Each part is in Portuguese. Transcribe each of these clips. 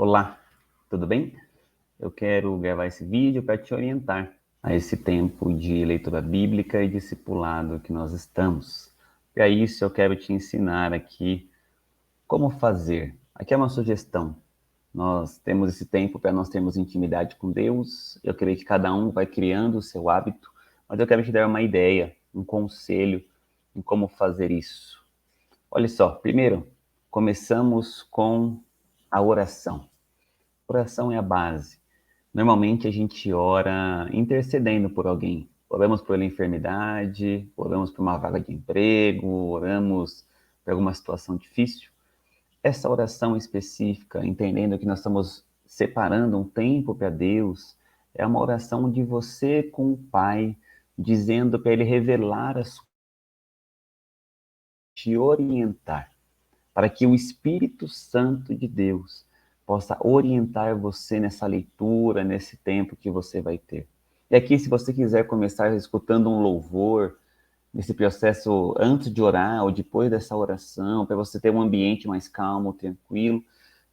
Olá, tudo bem? Eu quero gravar esse vídeo para te orientar a esse tempo de leitura bíblica e discipulado que nós estamos. Para isso, eu quero te ensinar aqui como fazer. Aqui é uma sugestão. Nós temos esse tempo para nós termos intimidade com Deus. Eu creio que cada um vai criando o seu hábito, mas eu quero te dar uma ideia, um conselho em como fazer isso. Olha só, primeiro, começamos com a oração. Oração é a base. Normalmente a gente ora intercedendo por alguém. Oramos pela enfermidade, oramos por uma vaga de emprego, oramos por alguma situação difícil. Essa oração específica, entendendo que nós estamos separando um tempo para Deus, é uma oração de você com o Pai, dizendo para Ele revelar a sua, te orientar, para que o Espírito Santo de Deus possa orientar você nessa leitura, nesse tempo que você vai ter. E aqui, se você quiser começar escutando um louvor, nesse processo antes de orar ou depois dessa oração, para você ter um ambiente mais calmo, tranquilo,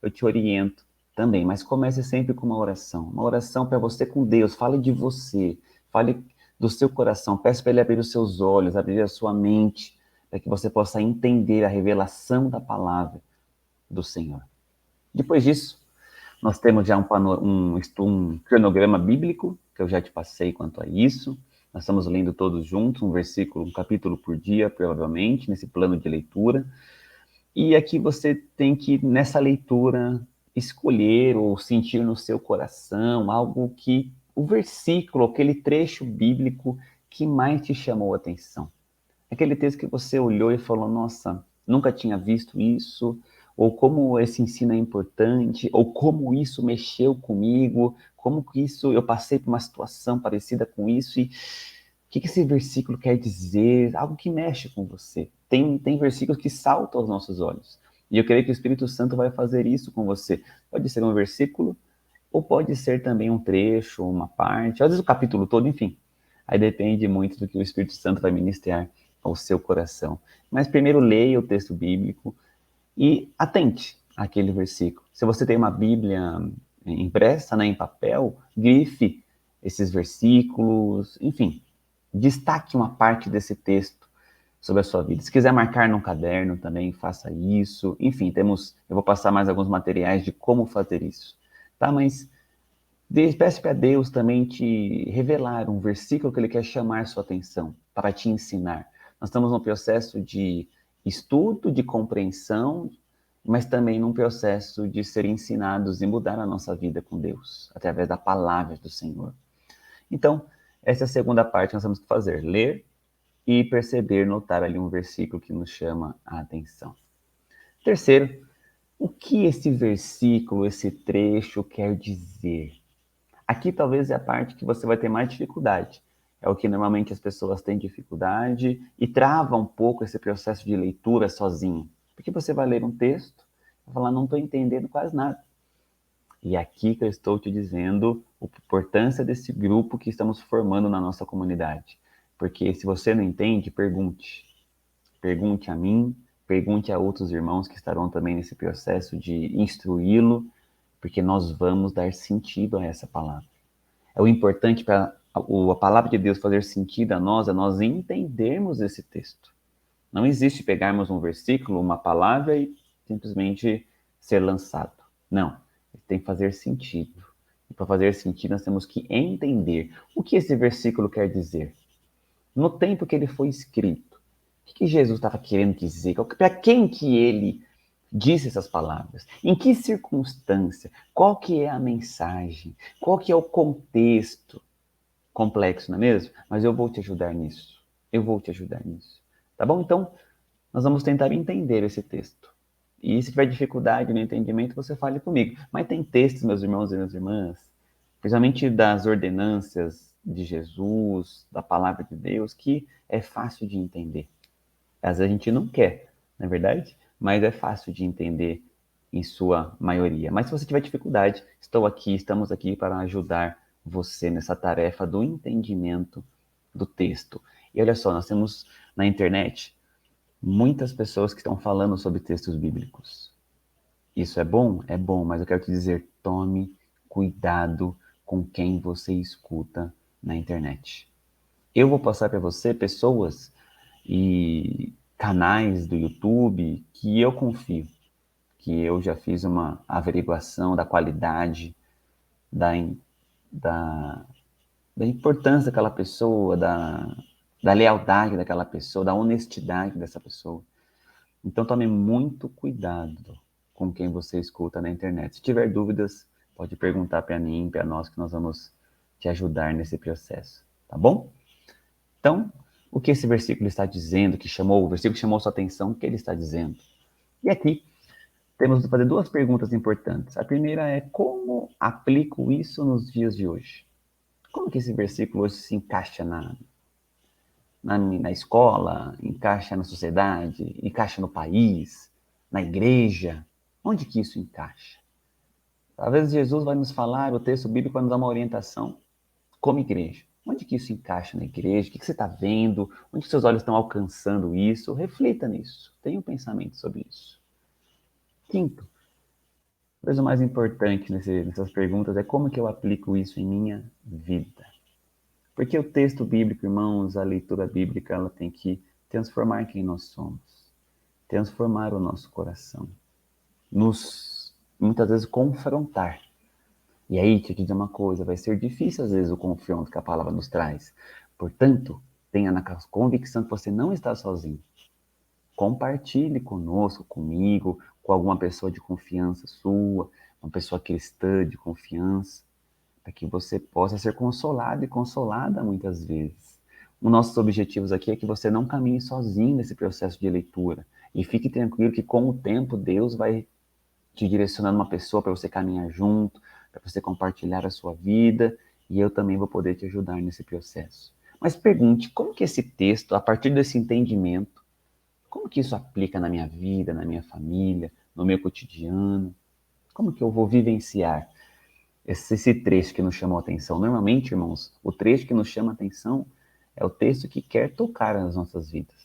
eu te oriento também. Mas comece sempre com uma oração para você com Deus. Fale de você, fale do seu coração. Peça para Ele abrir os seus olhos, abrir a sua mente, para que você possa entender a revelação da palavra do Senhor. Depois disso, nós temos já um cronograma bíblico, que eu já te passei quanto a isso. Nós estamos lendo todos juntos, um versículo, um capítulo por dia, provavelmente, nesse plano de leitura. E aqui você tem que, nessa leitura, escolher ou sentir no seu coração algo que, o versículo, aquele trecho bíblico que mais te chamou a atenção. Aquele texto que você olhou e falou, nossa, nunca tinha visto isso, ou como esse ensino é importante, ou como isso mexeu comigo, como que isso, eu passei por uma situação parecida com isso, e o que esse versículo quer dizer? Algo que mexe com você. Tem versículos que saltam aos nossos olhos. E eu creio que o Espírito Santo vai fazer isso com você. Pode ser um versículo, ou pode ser também um trecho, uma parte, às vezes o capítulo todo, enfim. Aí depende muito do que o Espírito Santo vai ministrar ao seu coração. Mas primeiro leia o texto bíblico e atente àquele versículo. Se você tem uma Bíblia impressa, né, em papel, grife esses versículos, enfim, destaque uma parte desse texto sobre a sua vida. Se quiser marcar num caderno também, faça isso. Enfim, eu vou passar mais alguns materiais de como fazer isso, tá? Mas peça para Deus também te revelar um versículo que Ele quer chamar sua atenção, para te ensinar. Nós estamos num processo de estudo, de compreensão, mas também num processo de ser ensinados e mudar a nossa vida com Deus, através da palavra do Senhor. Então, essa é a segunda parte que nós temos que fazer, ler e perceber, notar ali um versículo que nos chama a atenção. Terceiro, o que esse versículo, esse trecho quer dizer? Aqui talvez é a parte que você vai ter mais dificuldade. É o que normalmente as pessoas têm dificuldade e trava um pouco esse processo de leitura sozinho. Porque você vai ler um texto e falar, não estou entendendo quase nada. E é aqui que eu estou te dizendo a importância desse grupo que estamos formando na nossa comunidade. Porque se você não entende, pergunte. Pergunte a mim, pergunte a outros irmãos que estarão também nesse processo de instruí-lo, porque nós vamos dar sentido a essa palavra. É o importante para a palavra de Deus fazer sentido a nós, é nós entendermos esse texto. Não existe pegarmos um versículo, uma palavra e simplesmente ser lançado. Não, ele tem que fazer sentido. E para fazer sentido, nós temos que entender o que esse versículo quer dizer. No tempo que ele foi escrito, o que Jesus estava querendo dizer? Para quem que ele disse essas palavras? Em que circunstância? Qual que é a mensagem? Qual que é o contexto? Complexo, não é mesmo? Mas eu vou te ajudar nisso. Eu vou te ajudar nisso. Tá bom? Então, nós vamos tentar entender esse texto. E se tiver dificuldade no entendimento, você fale comigo. Mas tem textos, meus irmãos e minhas irmãs, principalmente das ordenâncias de Jesus, da palavra de Deus, que é fácil de entender. Às vezes a gente não quer, não é verdade? Mas é fácil de entender em sua maioria. Mas se você tiver dificuldade, estamos aqui para ajudar você nessa tarefa do entendimento do texto. E olha só, nós temos na internet muitas pessoas que estão falando sobre textos bíblicos. Isso é bom? É bom, mas eu quero te dizer, tome cuidado com quem você escuta na internet. Eu vou passar para você pessoas e canais do YouTube que eu confio, que eu já fiz uma averiguação da qualidade, da, da, da importância daquela pessoa, da lealdade daquela pessoa, da honestidade dessa pessoa. Então tome muito cuidado com quem você escuta na internet. Se tiver dúvidas, pode perguntar para mim, para nós, que nós vamos te ajudar nesse processo, tá bom? Então, o que esse versículo está dizendo, o versículo que chamou sua atenção, o que ele está dizendo? E aqui temos que fazer duas perguntas importantes. A primeira é: como aplico isso nos dias de hoje? Como que esse versículo hoje se encaixa na escola, encaixa na sociedade, encaixa no país, na igreja? Onde que isso encaixa? Talvez Jesus vai nos falar, o texto bíblico vai nos dar uma orientação como igreja. Onde que isso encaixa na igreja? O que você está vendo? Onde seus olhos estão alcançando isso? Reflita nisso. Tenha um pensamento sobre isso. Quinto, talvez o mais importante nessas perguntas é como que eu aplico isso em minha vida. Porque o texto bíblico, irmãos, a leitura bíblica, ela tem que transformar quem nós somos, transformar o nosso coração, muitas vezes, confrontar. E aí, te dizer uma coisa, vai ser difícil, às vezes, o confronto que a palavra nos traz. Portanto, tenha na convicção que você não está sozinho. Compartilhe conosco, comigo, com alguma pessoa de confiança sua, uma pessoa cristã de confiança, para que você possa ser consolado e consolada muitas vezes. Os nossos objetivos aqui é que você não caminhe sozinho nesse processo de leitura. E fique tranquilo que com o tempo Deus vai te direcionando uma pessoa para você caminhar junto, para você compartilhar a sua vida, e eu também vou poder te ajudar nesse processo. Mas pergunte, como que esse texto, a partir desse entendimento, como que isso aplica na minha vida, na minha família, no meu cotidiano? Como que eu vou vivenciar esse trecho que nos chamou a atenção? Normalmente, irmãos, o trecho que nos chama a atenção é o texto que quer tocar nas nossas vidas.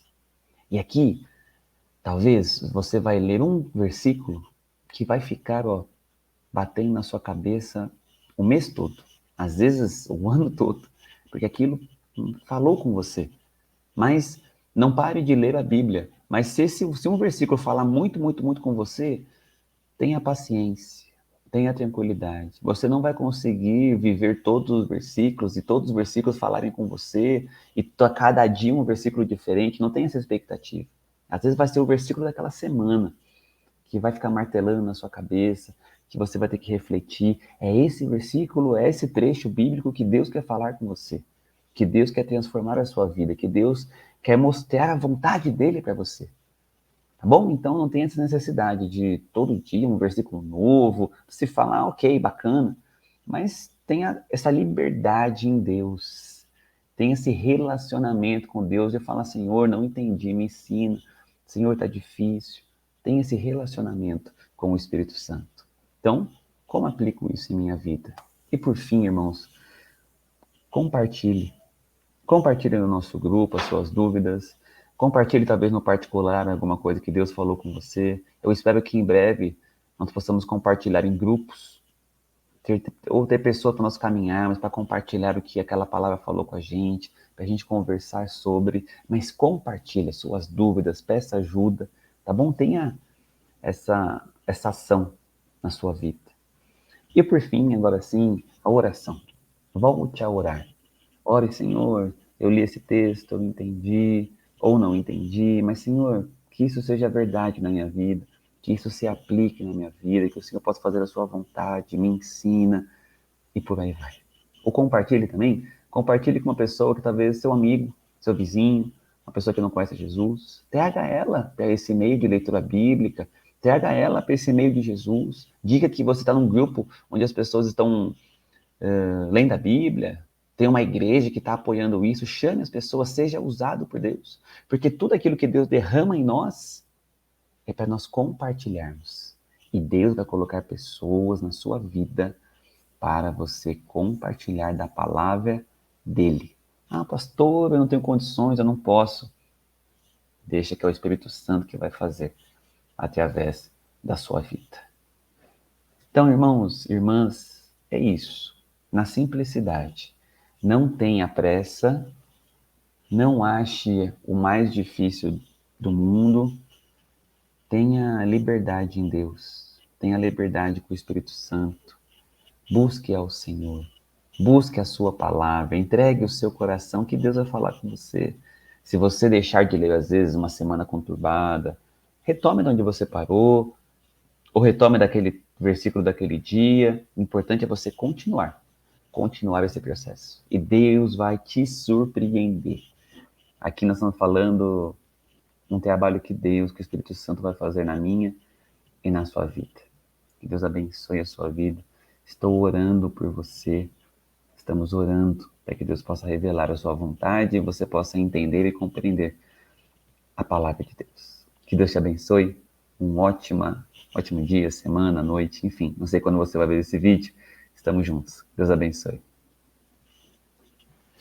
E aqui, talvez você vai ler um versículo que vai ficar, batendo na sua cabeça o mês todo, às vezes o ano todo, porque aquilo falou com você. Mas não pare de ler a Bíblia. Mas se um versículo falar muito, muito, muito com você, tenha paciência, tenha tranquilidade. Você não vai conseguir viver todos os versículos e todos os versículos falarem com você e cada dia um versículo diferente. Não tenha essa expectativa. Às vezes vai ser o versículo daquela semana que vai ficar martelando na sua cabeça, que você vai ter que refletir. É esse versículo, é esse trecho bíblico que Deus quer falar com você, que Deus quer transformar a sua vida, que Deus quer mostrar a vontade dele para você. Tá bom? Então não tem essa necessidade de todo dia um versículo novo, se falar, ok, bacana, mas tenha essa liberdade em Deus, tenha esse relacionamento com Deus e falar, Senhor, não entendi, me ensina, Senhor, tá difícil. Tenha esse relacionamento com o Espírito Santo. Então, como aplico isso em minha vida? E por fim, irmãos, compartilhe. Compartilhe no nosso grupo as suas dúvidas. Compartilhe talvez no particular alguma coisa que Deus falou com você. Eu espero que em breve nós possamos compartilhar em grupos, ou ter pessoas para nós caminharmos, para compartilhar o que aquela palavra falou com a gente, para a gente conversar sobre. Mas compartilhe suas dúvidas, peça ajuda, tá bom? Tenha essa ação na sua vida. E por fim, agora sim, a oração. Volte a orar. Ore, Senhor, eu li esse texto, eu entendi, ou não entendi, mas, Senhor, que isso seja verdade na minha vida, que isso se aplique na minha vida, que o Senhor possa fazer a sua vontade, me ensina, e por aí vai. Ou compartilhe também, compartilhe com uma pessoa que talvez seu amigo, seu vizinho, uma pessoa que não conhece Jesus, traga ela para esse meio de leitura bíblica, traga ela para esse meio de Jesus, diga que você está num grupo onde as pessoas estão lendo a Bíblia, tem uma igreja que está apoiando isso, chame as pessoas, seja usado por Deus, porque tudo aquilo que Deus derrama em nós é para nós compartilharmos, e Deus vai colocar pessoas na sua vida para você compartilhar da palavra dele. Ah, pastor, eu não tenho condições, eu não posso. Deixa que é o Espírito Santo que vai fazer através da sua vida. Então, irmãos, irmãs, é isso. Na simplicidade. Não tenha pressa, não ache o mais difícil do mundo. Tenha liberdade em Deus. Tenha liberdade com o Espírito Santo. Busque ao Senhor. Busque a sua palavra. Entregue o seu coração que Deus vai falar com você. Se você deixar de ler, às vezes, uma semana conturbada, retome de onde você parou, ou retome daquele versículo daquele dia. O importante é você continuar esse processo. E Deus vai te surpreender. Aqui nós estamos falando um trabalho que Deus, que o Espírito Santo vai fazer na minha e na sua vida. Que Deus abençoe a sua vida. Estou orando por você. Estamos orando para que Deus possa revelar a sua vontade e você possa entender e compreender a palavra de Deus. Que Deus te abençoe. Um ótimo dia, semana, noite, enfim. Não sei quando você vai ver esse vídeo. Estamos juntos. Deus abençoe.